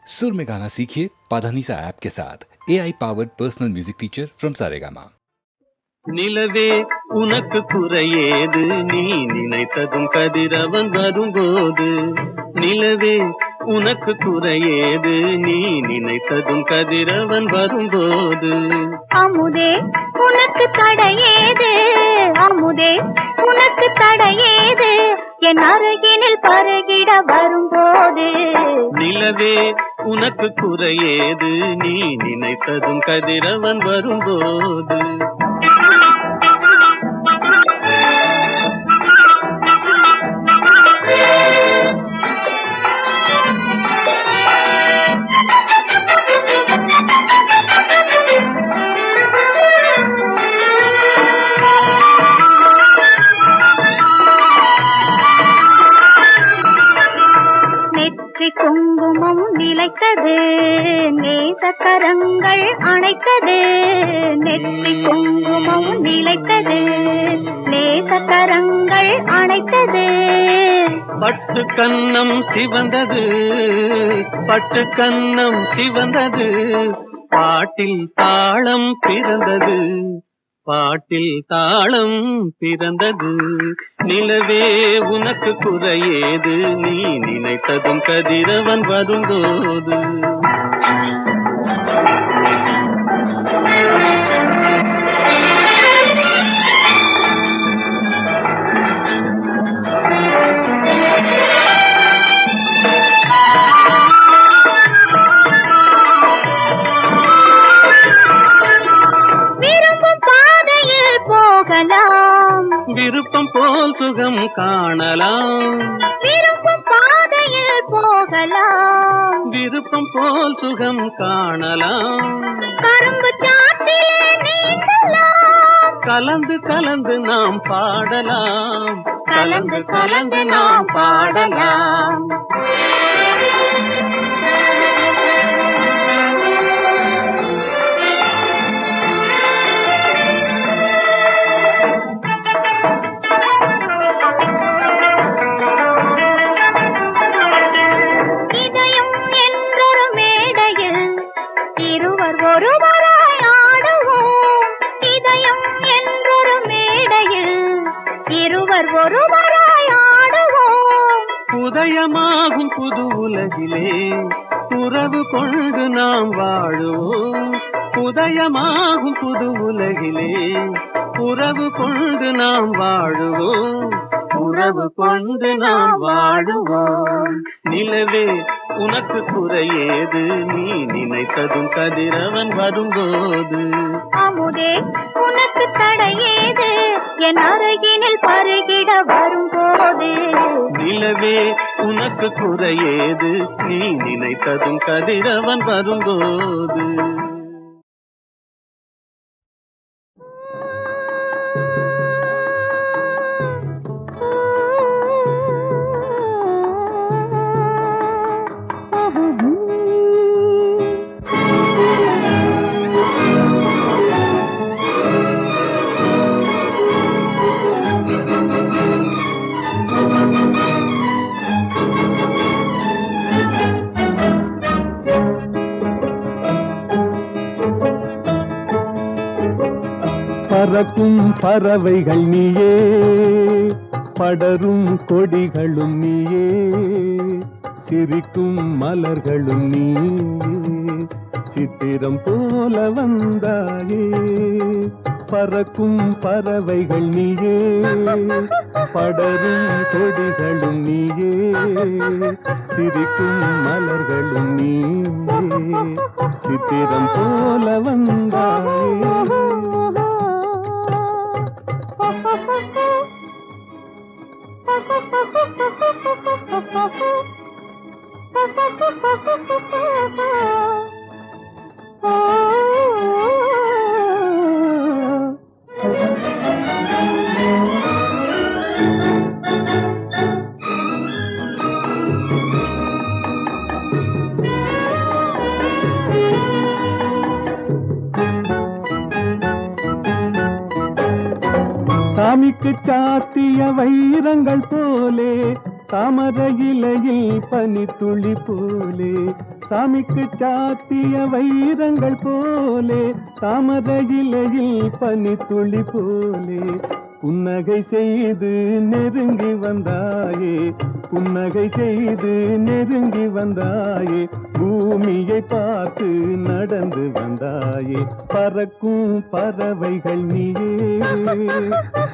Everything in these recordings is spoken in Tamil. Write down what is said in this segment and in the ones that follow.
सुर में गाना सीखिए पाधानीसा ऐप के साथ AI powered personal music teacher from Saregama. நிலவே உனக்கு குறையேது நீ நினைத்ததும் கதிரவன் வரும்போது நிலவே உனக்கு குறையேது நீ நினைத்ததும் கதிரவன் வரும்போது அமுதே உனக்கு தடையேது அமுதே உனக்கு தடையேது என் அருகினில் பருகிட வரும்போது நிலவே உனக்கு குறையேது நீ நினைத்ததும் கதிரவன் வரும்போது குங்குமம் நிலைத்தது நேசக்கரங்கள் அணைத்தது நெற்றி குங்குமம் நிலைத்தது நேசக்கரங்கள் அணைத்தது பட்டு கன்னம் சிவந்தது பட்டு கன்னம் சிவந்தது பாட்டில் தாளம் பிறந்தது பாட்டில் தாளம் பிறந்தது நிலவே உனக்கு குறையேது நீ நினைத்ததும் கதிரவன் வரும்போது விருப்பம் போல் சுகம் காணலாம் விருப்பம் பாதையில் போகலாம் விருப்பம் போல் சுகம் காணலாம் கரும்பு சாற்றிலே நீந்தலாம் கலந்து கலந்து நாம் பாடலாம் கலந்து கலந்து நாம் பாடலாம் உதயமாகும் புது உலகிலே உறவு கொண்டு நாம் வாழுவோம் உதயமாகும் புது உலகிலே உறவு கொண்டு நாம் வாழுவோம் உறவு கொண்டு நாம் வாழுவோம் நிலவே உனக்கு குறையேது நீ நினைத்ததும் கதிரவன் வரும்போது அமுதே உனக்கு தடையேது என் அருகினில் பருகிட வரும்போது நிலவே உனக்கு குறையேது நீ நினைத்ததும் கதிரவன் வரும்போது பறக்கும் பறவைகள் நீயே படரும் கொடிகளும் நீயே சிரிக்கும் மலர்களும் நீயே சித்திரம் போல வந்தாயே பறக்கும் பறவைகள் நீயே படரும் கொடிகளும் நீயே சிரிக்கும் மலர்களும் நீயே சித்திரம் போல வந்தாயே சாமிக்கு சாத்திய வைரங்கள் போலே தாமர இலையில் பனித்துளி போலே சாமிக்கு சாத்திய வைரங்கள் போலே தாமரை இலையில் பனித்துளி போலே புன்னகை செய்து நெருங்கி வந்தாயே, புன்னகை செய்து நெருங்கி வந்தாயே, பூமியை பார்த்து நடந்து வந்தாயே. பறக்கும் பறவைகள் நீயே,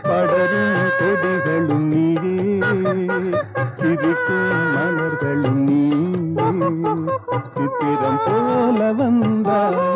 படரும் கொடிகளும் நீயே, சிரிக்கும் மலர்களும் நீயே, சித்திரம் போல வந்தாயே.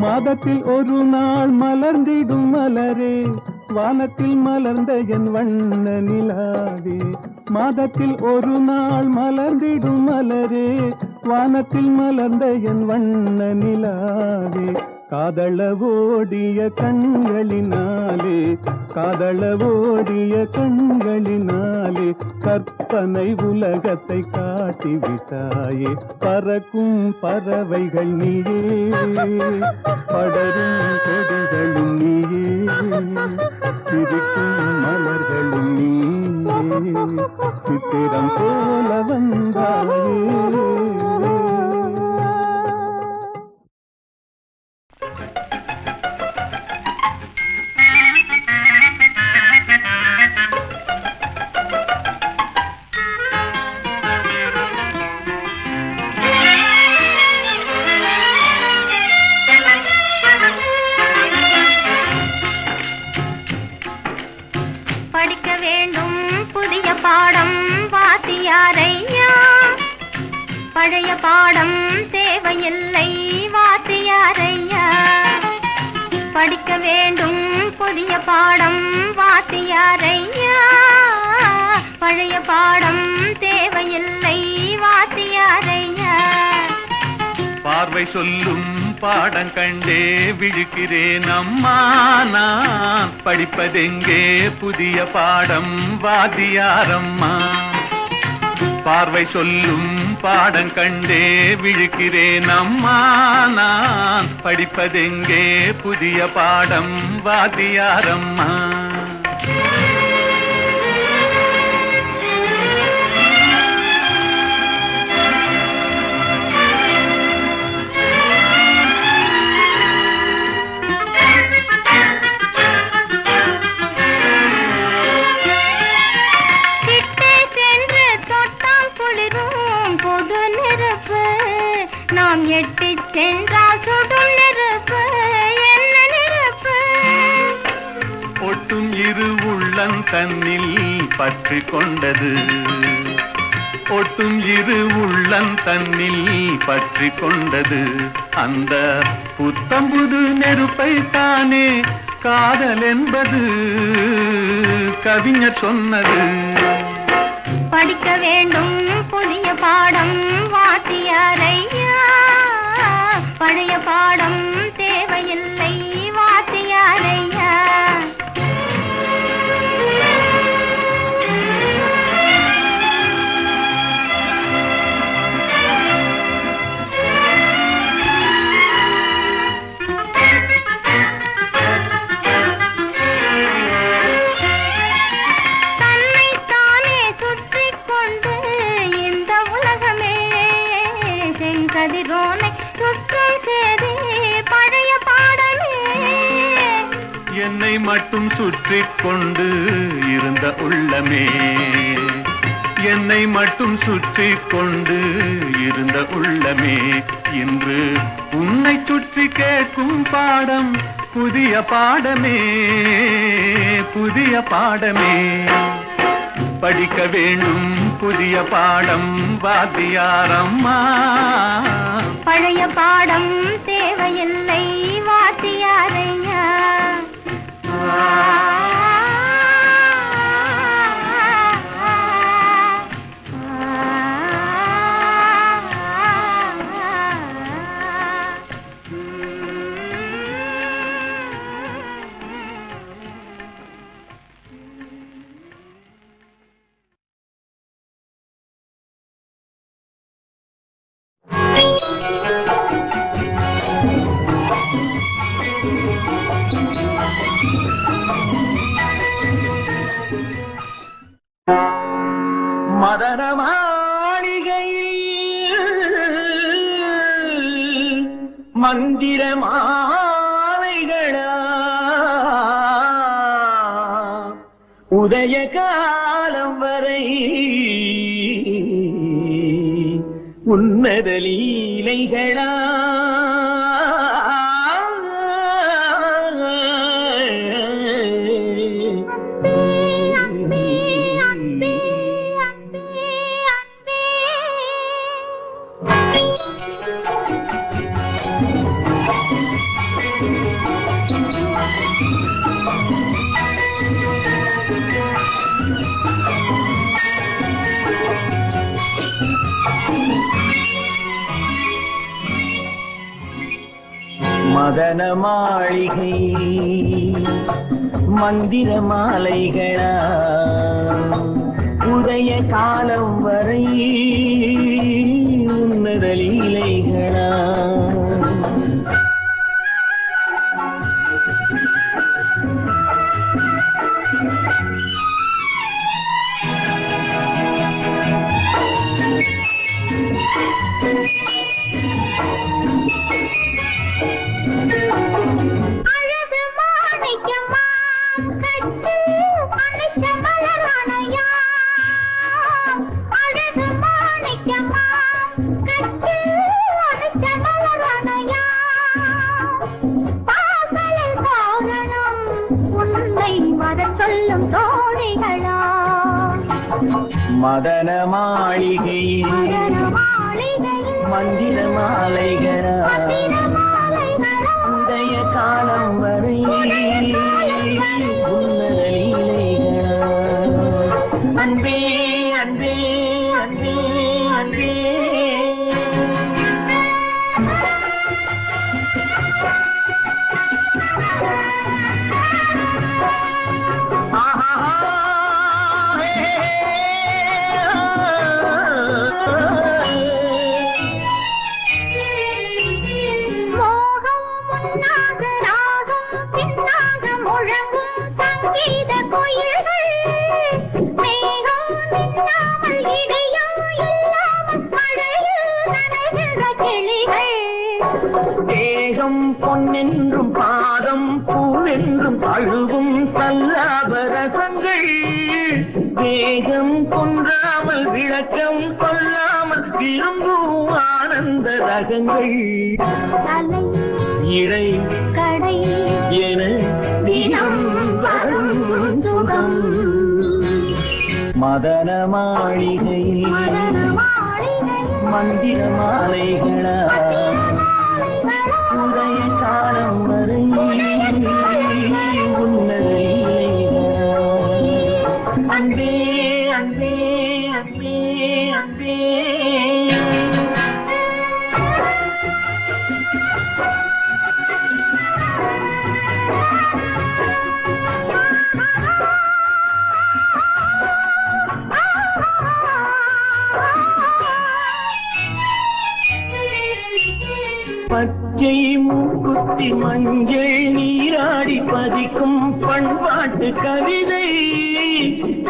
மாதத்தில் ஒரு நாள் மலர்ந்திடும் மலரே, வானத்தில் மலர்ந்த என் வண்ண நிலாவே. மாதத்தில் ஒரு நாள் மலர்ந்திடும் மலரே, வானத்தில் மலர்ந்த என் வண்ண நிலாவே. காதளவோடிய கண்களினாலே, காதளவோடிய கண்களினாலே, கற்பனை உலகத்தை காட்டிவிட்டாயே. பறக்கும் பறவைகள் நீயே, படரும் கொடிகளும் நீயே, சிரிக்கும் மலர்களும் நீயே, சித்திரம் போல வந்தாயே. படிக்க வேண்டும் புதிய பாடம் வாத்தியாரையா, பழைய பாடம் தேவையில்லை வாத்தியாரையா. படிக்க வேண்டும் புதிய பாடம் வாத்தியாரையா, பழைய பாடம் தேவையில்லை வாத்தியாரையா. பார்வை சொல்லும் பாடம் கண்டே விழுக்கிறேன் அம்மா, நான் படிப்பதெங்கே புதிய பாடம் வாத்தியாரம்மா. பார்வை சொல்லும் பாடம் கண்டே விழுக்கிறேன் அம்மா, நான் படிப்பதெங்கே புதிய பாடம் வாத்தியாரம்மா. நாம் எட்டி சென்றால் சுடும் நெருப்பு, என்ன நெருப்பு? ஒட்டும் இரு உள்ளம் தன்னில் பற்றி கொண்டது, ஒட்டும் இரு உள்ளம் தன்னில் பற்றி கொண்டது. அந்த புத்தம்புது நெருப்பை தானே காதல் என்பது கவிஞர் சொன்னது. படிக்க வேண்டும் புதிய பாடம் வாத்தியாரையா, பழைய பாடம் தேவையில்லை வாத்தியாரையா. கதிரோனை சுற்றும் சேரி பழைய பாடமே, என்னை மட்டும் சுற்றி கொண்டு இருந்த உள்ளமே, என்னை மட்டும் சுற்றி கொண்டு இருந்த உள்ளமே, இன்று உன்னை சுற்றி கேட்கும் பாடம் புதிய பாடமே, புதிய பாடமே. படிக்க வேண்டும் புதிய பாடம் வாத்தியாரம்மா, பழைய பாடம் தேவையில்லை வாத்தியாரையா. மதன மாளிகையில் மந்திர மாலைகளா உதய காலம் வரை உன்னத லீலைகளா மதன மாளிகை மந்திர மாலைகளா உதய காலம் வரை உன்னத லீலைகளா மதன மாளிகையில் மந்திர மாலைகளா உதய காலம் வரை உன்னத லீலைகளா அன்பே அன்பே அன்பே அன்பே தேகம் பொன்னென்றும் பாதம் பூவென்றும் அழுவும் சல்லாபரசங்கள் வேகம் கொன்றாமல் விளக்கம் சொல்லாமல் விரும்பும் ஆனந்த ரகங்கள் இடை கடை என தினம் வரும் சுகம் மதன மாளிகை மந்திர மாலைகளா உதய காலம் வரை உன்னத லீலைகளா அன்பே அன்பே அன்பே அன்பே பச்சை மூக்குத்தி மஞ்சள் நீராடி பதிக்கும் பண்பாட்டு கவிதை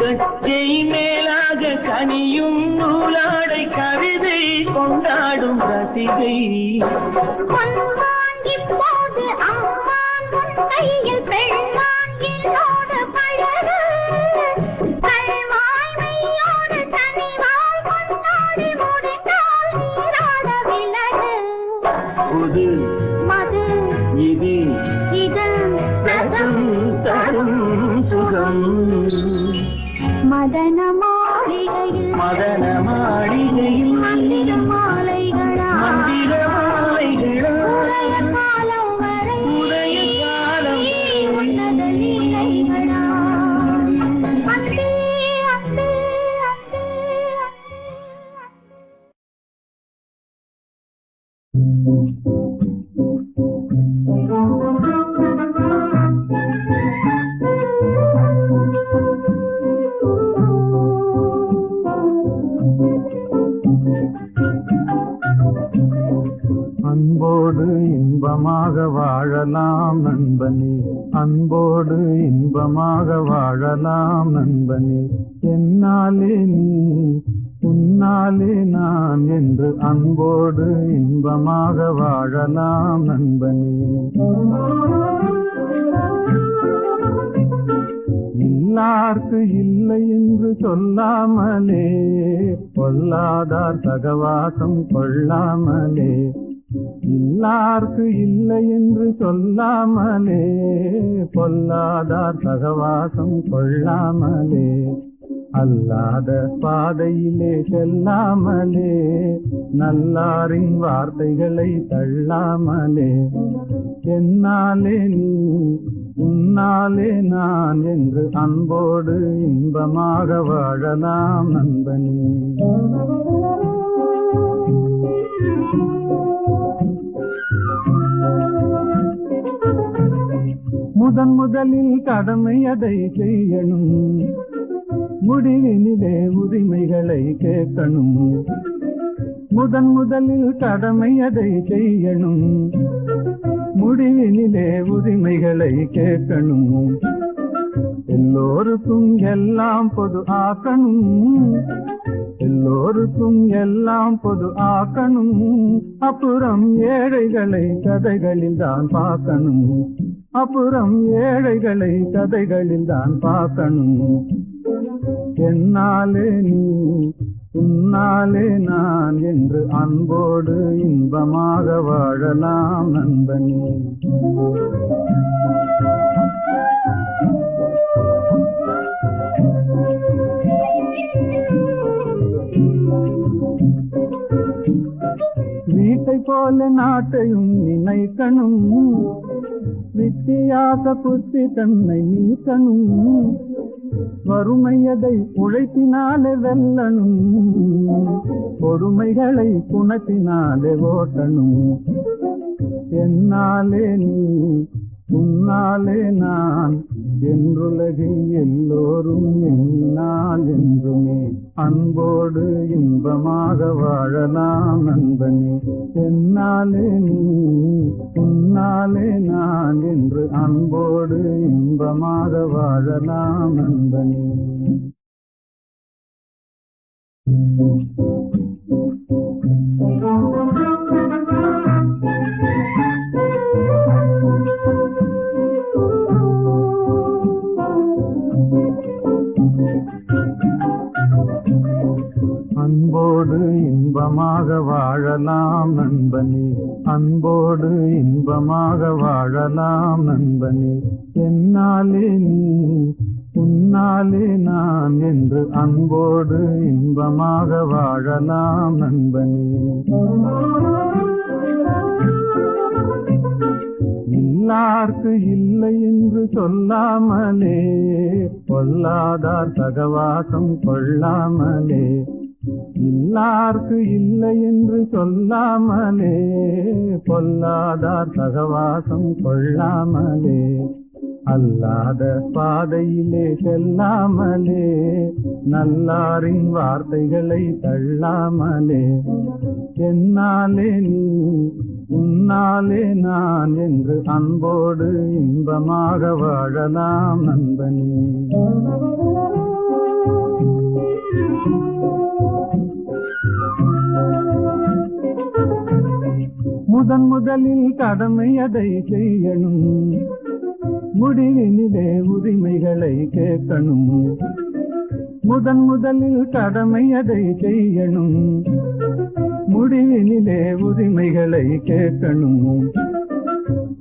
கச்சை மேலாக கனியும் நூலாடை கவிதை கொண்டாடும் ரசிகை இப்போது அம்மான் கையில் பெண்மான் என்னோடு பழகு கல்வாய்மையோடு தனிவாய் கொண்டாடி முடிந்தால் நீராட விலகு புது மது இது இதழ் ரசம் தரும் சுகம் மதன மாளிகையில் மந்திர மாலைகளா உதய காலம் வரை உன்னத லீலைகளா அன்பே அன்பே அன்பே அன்போடு இன்பமாக வாழலாம் நண்பனே, அன்போடு இன்பமாக வாழலாம் நண்பனே. என்னாலே நீ உன்னாலே நான் என்று அன்போடு இன்பமாக வாழலாம் நண்பனே. இல்லார்க்கு இல்லை என்று சொல்லாமலே, பொல்லாதார் சகவாசம் கொள்ளாமலே. இல்லார்க்கு இல்லை என்று சொல்லாமலே, பொல்லாதார் சகவாசம் கொள்ளாமலே. அல்லாத பாதையிலே செல்லாமலே, நல்லாரின் வார்த்தைகளை தள்ளாமலே. என்னாலே நீ உன்னாலே நான் என்று அன்போடு இன்பமாக வாழலாம் நண்பனே. முதலில் கடமை அதை செய்யணும், முடிவினிலே உரிமைகளை கேட்கணும். முதலில் கடமை அதை செய்யணும், முடிவினிலே உரிமைகளை கேட்கணும். எல்லோருக்கும் எல்லாம் பொது ஆக்கணும், எல்லோருக்கும் எல்லாம் பொது ஆக்கணும். அப்புறம் ஏழைகளை கதைகளில் தான் பார்க்கணும், அப்புறம் ஏழைகளை கதைகளில் தான் பார்க்கணும். என்னாலே நீ உன்னாலே நான் என்று அன்போடு இன்பமாக வாழலாம் நண்பனே. வீட்டை போல நாட்டையும் நினைக்கணும், வித்தியாச புத்தி தன்னை நீக்கணும். வறுமையதை உழைப்பினாலே வெல்லணும், பொறுமைகளை குணத்தினாலே ஓட்டணும். என்னாலே நீ உன்னாலே நான் என்றுலகில் எல்லோரும் என்னால் என்றுமே அன்போடு இன்பமாக வாழலாம் நண்பனே. என்னாலே நீ உன்னாலே நான் என்று அன்போடு இன்பமாக வாழலாம் நண்பனே. அன்போடு இன்பமாக வாழலாம் நண்பனே, அன்போடு இன்பமாக வாழலாம் நண்பனே. என்னாலே நீ உன்னாலே நான் என்று அன்போடு இன்பமாக வாழலாம் நண்பனே. இல்லார்க்கு இல்லை என்று சொல்லாமலே, பொல்லாதார் சகவாசம் கொள்ளாமலே. இல்லார்க்கு இல்லை என்று சொல்லாமலே, பொல்லாதார் சகவாசம் கொள்ளாமலே. அல்லாத பாதையிலே செல்லாமலே, நல்லாரின் வார்த்தைகளை தள்ளாமலே. என்னாலே நீ உன்னாலே நான் என்று அன்போடு இன்பமாக வாழலாம் நண்பனே. முதலில் கடமை அதை செய்யணும், முடிவினிலே உரிமைகளை கேட்கணும். முதலில் கடமை அதை செய்யணும், முடிவினிலே உரிமைகளை கேட்கணும்.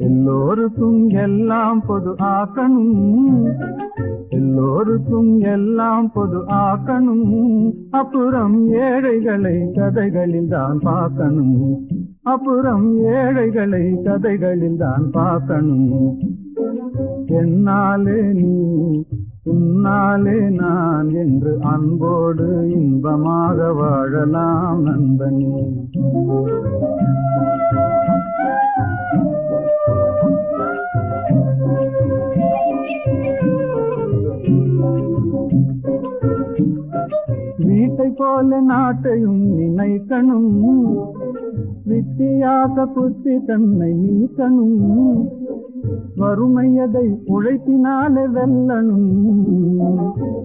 எல்லோருக்கும் எல்லாம் பொது ஆக்கணும், எல்லோருக்கும் எல்லாம் பொது ஆக்கணும். அப்புறம் ஏழைகளை கதைகளில் தான் பார்க்கணும், அப்புறம் ஏழைகளை கதைகளில் தான் பார்க்கணும். என்னாலே நீ உன்னாலே நான் என்று அன்போடு இன்பமாக வாழலாம் நண்பனே. வீட்டை போல நாட்டையும் நினைக்கணும், வித்தியாச புத்தி தன்னை நீக்கணும், வறுமையதை உழைப்பினாலே வெல்லணும்,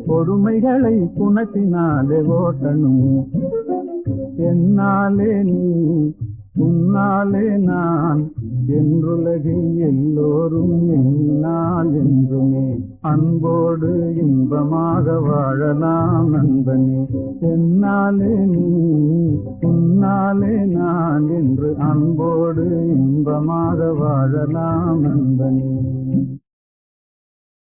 பொறுமைகளை குணத்தினாலே ஓட்டணும். என்னாலே நீ உன்னாலே நான் என்றுலகில் எல்லோரும் எண்ணினால் என்றுமே அன்போடு இன்பமாக வாழலாம் நண்பனே. என்னாலே நீ உன்னாலே நான் என்று அன்போடு இன்பமாக வாழலாம் நண்பனே.